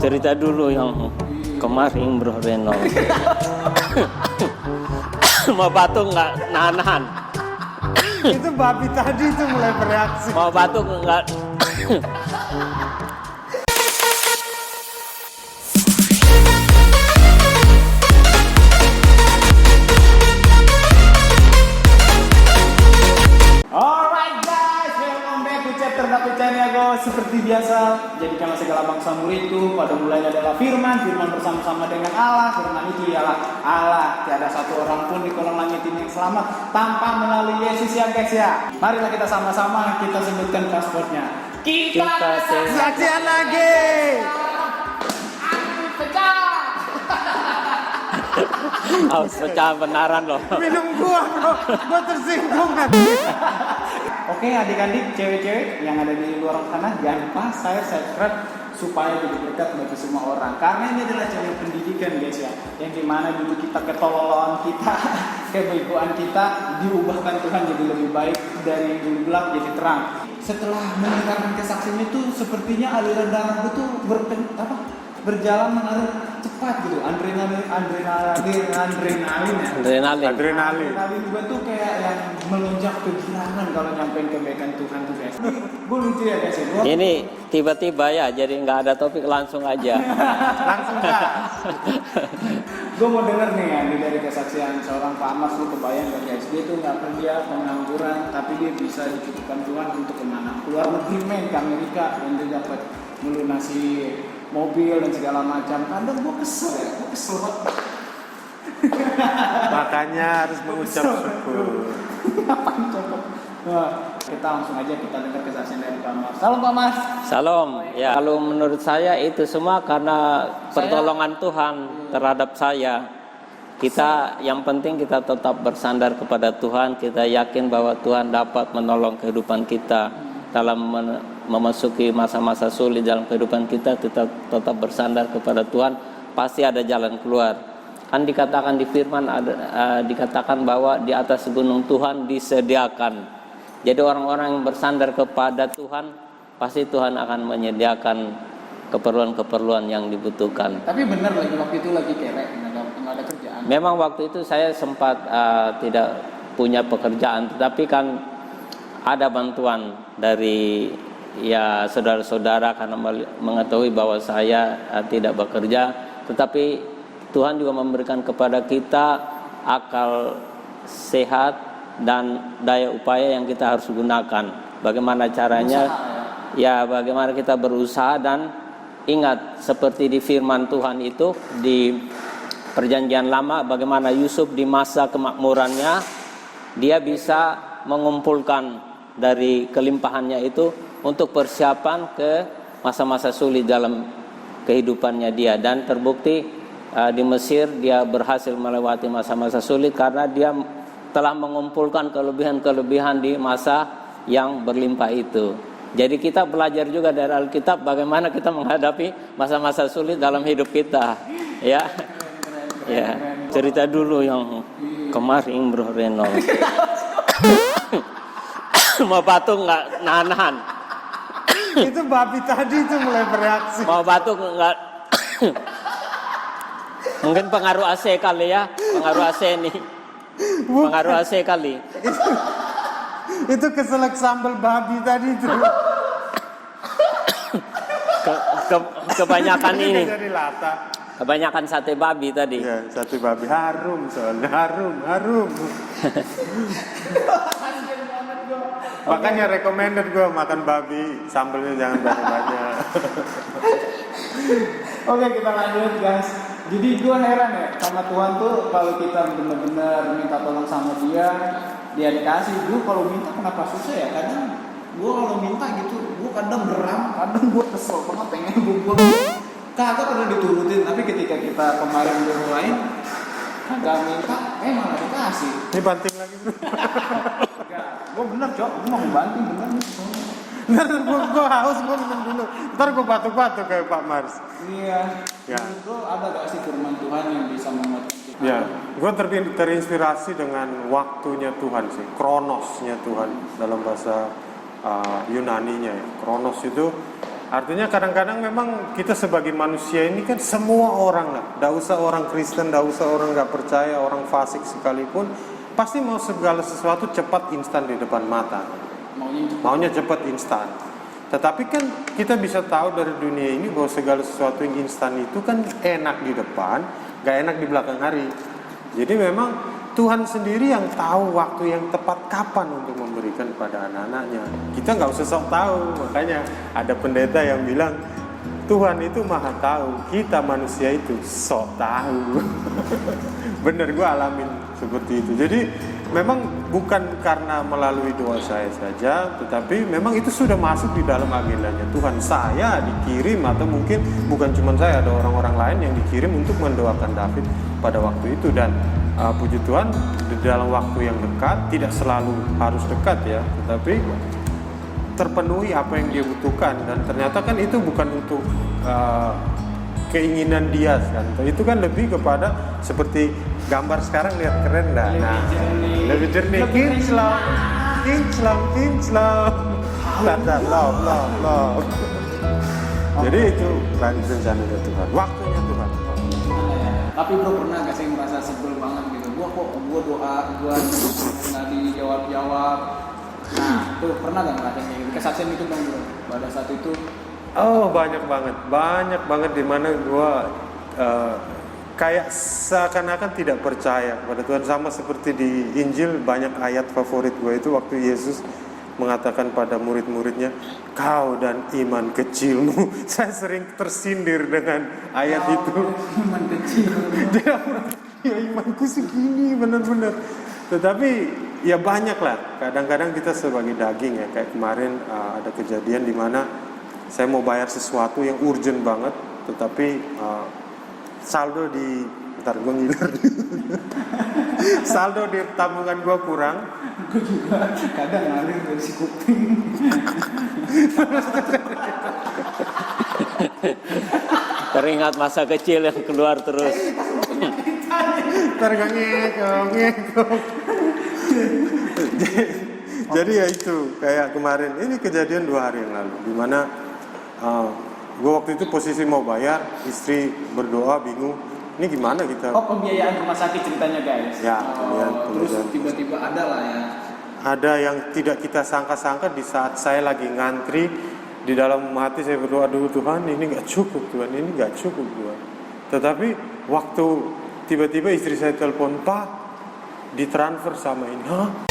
Cerita dulu yang kemarin Bro Reno. Mau batuk nggak nahan. Itu babi tadi itu mulai bereaksi. Mau batuk nggak. Alright guys, welcome back to chapter Chaniago. Seperti biasa, jadikanlah segala bangsa muridku. Pada mulanya adalah firman bersama-sama dengan Allah. Firman itu ialah Allah. Tiada satu orang pun di kolong langit ini yang selamat tanpa melalui Yesus ya guys ya. Marilah kita sama-sama kita sebutkan passwordnya. Kita Saksian lagi. harus pecah benaran loh. Minum gua bro, gua tersinggung nanti. Oke adik-adik, cewek-cewek yang ada di luar sana, jangan lupa subscribe supaya jadi berkat bagi semua orang. Karena ini adalah channel pendidikan guys ya, yang dimana dulu kita ketololan kita, kebegoan kita diubahkan Tuhan jadi lebih baik, dari dulu gelap jadi terang. Setelah mendengarkan kesaksian itu, sepertinya aliran darah itu berjalan mengalir cepat gitu, adrenalin gue tuh kayak yang melonjak kegirangan kalau nyampein kebaikan Tuhan tuh guys. Gue lucu ya guys ya. Ini tiba-tiba ya, jadi nggak ada topik, langsung aja. Langsung kan. Gue mau denger nih ya dari kesaksian seorang Pak Mas. Lu kebayang gak guys, dia tuh nggak kerja, pengangguran, tapi dia bisa dicukupkan Tuhan untuk kemana? Keluar negeri men, ke Amerika, dan dia dapat melunasi mobil dan segala macam. Kadang gue kesel banget. Makanya harus mengucap syukur. Nah, kita langsung aja kita dengar kesaksian dari Pak Mas. Salam Pak Mas. Salam. Ya, kalau menurut saya itu semua karena pertolongan Tuhan terhadap saya. Kita yang penting kita tetap bersandar kepada Tuhan. Kita yakin bahwa Tuhan dapat menolong kehidupan kita dalam memasuki masa-masa sulit dalam kehidupan kita. Tetap bersandar kepada Tuhan, pasti ada jalan keluar. Kan dikatakan di firman dikatakan bahwa di atas gunung Tuhan disediakan. Jadi orang-orang yang bersandar kepada Tuhan, pasti Tuhan akan menyediakan keperluan-keperluan yang dibutuhkan. Tapi benar lagi waktu itu lagi kerek, nggak ada kerjaan. Memang waktu itu saya sempat tidak punya pekerjaan, tetapi kan ada bantuan dari ya saudara-saudara karena mengetahui bahwa saya tidak bekerja, tetapi Tuhan juga memberikan kepada kita akal sehat dan daya upaya yang kita harus gunakan. Bagaimana caranya? Ya, bagaimana kita berusaha. Dan ingat, seperti di firman Tuhan itu di Perjanjian Lama, bagaimana Yusuf di masa kemakmurannya dia bisa mengumpulkan dari kelimpahannya itu untuk persiapan ke masa-masa sulit dalam kehidupannya dia. Dan terbukti di Mesir dia berhasil melewati masa-masa sulit karena dia telah mengumpulkan kelebihan-kelebihan di masa yang berlimpah itu. Jadi kita belajar juga dari Alkitab bagaimana kita menghadapi masa-masa sulit dalam hidup kita. Ya, ya. Cerita dulu yang kemarin Bro Reno. Mau batuk nggak nahan. Itu babi tadi itu mulai bereaksi. Mau batuk nggak. Mungkin pengaruh AC kali ya, pengaruh AC nih. Pengaruh AC kali. Itu keselak sambal babi tadi itu. Kebanyakan ini. Jadi lata. Kebanyakan sate babi tadi. Ya, sate babi harum soalnya, harum. Makanya recommended gue makan babi, sambalnya jangan banyak-banyak. Oke, kita lanjut guys. Jadi gue heran ya sama Tuhan tuh, kalau kita benar-benar minta tolong sama dia dikasih. Gue kalau minta kenapa susah ya? Kadang gue kalau minta gitu, gue kadang geram, kadang gue kesel banget pengen gue kagak pernah diturutin. Tapi ketika kita kemarin mulai kagak minta, malah dikasih. Ini banting lagi bro. Gue bener cok, gue mau banting bener nih. Ntar gue haus, gue minum dulu. Ntar gue batuk-batuk kayak Pak Mars. Iya. Ya. Itu ada gak sih firman Tuhan yang bisa menguatkan kita? Ya, gue terinspirasi dengan waktunya Tuhan sih, kronosnya Tuhan dalam bahasa Yunaninya ya. Kronos itu Artinya kadang-kadang memang kita sebagai manusia ini kan semua orang lah, tidak usah orang Kristen, tidak usah orang nggak percaya, orang fasik sekalipun, pasti mau segala sesuatu cepat instan di depan mata. Maunya cepat instan. Tetapi kan kita bisa tahu dari dunia ini bahwa segala sesuatu yang instan itu kan enak di depan, gak enak di belakang hari. Jadi memang Tuhan sendiri yang tahu waktu yang tepat kapan untuk memberikan pada anak-anaknya. Kita gak usah sok tahu. Makanya ada pendeta yang bilang Tuhan itu maha tahu, kita manusia itu sok tahu. Bener, gue alamin seperti itu. Jadi memang bukan karena melalui doa saya saja, tetapi memang itu sudah masuk di dalam agendanya Tuhan. Saya dikirim, atau mungkin bukan cuma saya, ada orang-orang lain yang dikirim untuk mendoakan David pada waktu itu. Dan puji Tuhan di dalam waktu yang dekat, tidak selalu harus dekat ya, tetapi terpenuhi apa yang dia butuhkan. Dan ternyata kan itu bukan untuk keinginan dia kan, itu kan lebih kepada seperti gambar sekarang, lihat keren dah. Nah, lebih jernih, kinclong, love. Jadi itu rencana Tuhan, waktunya Tuhan. Tapi bro, pernah gak sih merasa sebel banget gitu? Gua doa, gua nggak dijawab. Nah, itu pernah gak ngerasain kayak gitu? Kesaksian itu bang bro, pada saat itu. Oh, banyak banget di mana gue kayak seakan-akan tidak percaya kepada Tuhan. Sama seperti di Injil, banyak ayat favorit gue itu waktu Yesus mengatakan pada murid-muridnya, kau dan iman kecilmu. Saya sering tersindir dengan ayat itu. Iman kecil. Ya imanku segini benar-benar. Tetapi ya banyak lah. Kadang-kadang kita sebagai daging ya, kayak kemarin ada kejadian di mana saya mau bayar sesuatu yang urgent banget, tetapi saldo di saldo di tabungan gue kurang. Gue juga kadang ngalir dari si kuping. Teringat masa kecil yang keluar terus. Ngekong. Jadi ya itu kayak kemarin, ini kejadian 2 hari yang lalu, dimana gue waktu itu posisi mau bayar, istri berdoa bingung, ini gimana kita? Oh, pembiayaan rumah sakit ceritanya guys. Ya, terus tiba-tiba ada lah ya. Ada yang tidak kita sangka-sangka di saat saya lagi ngantri, di dalam hati saya berdoa, aduh Tuhan ini gak cukup Tuhan, ini gak cukup Tuhan. Tetapi waktu tiba-tiba istri saya telepon, Pak, ditransfer sama ini, hah?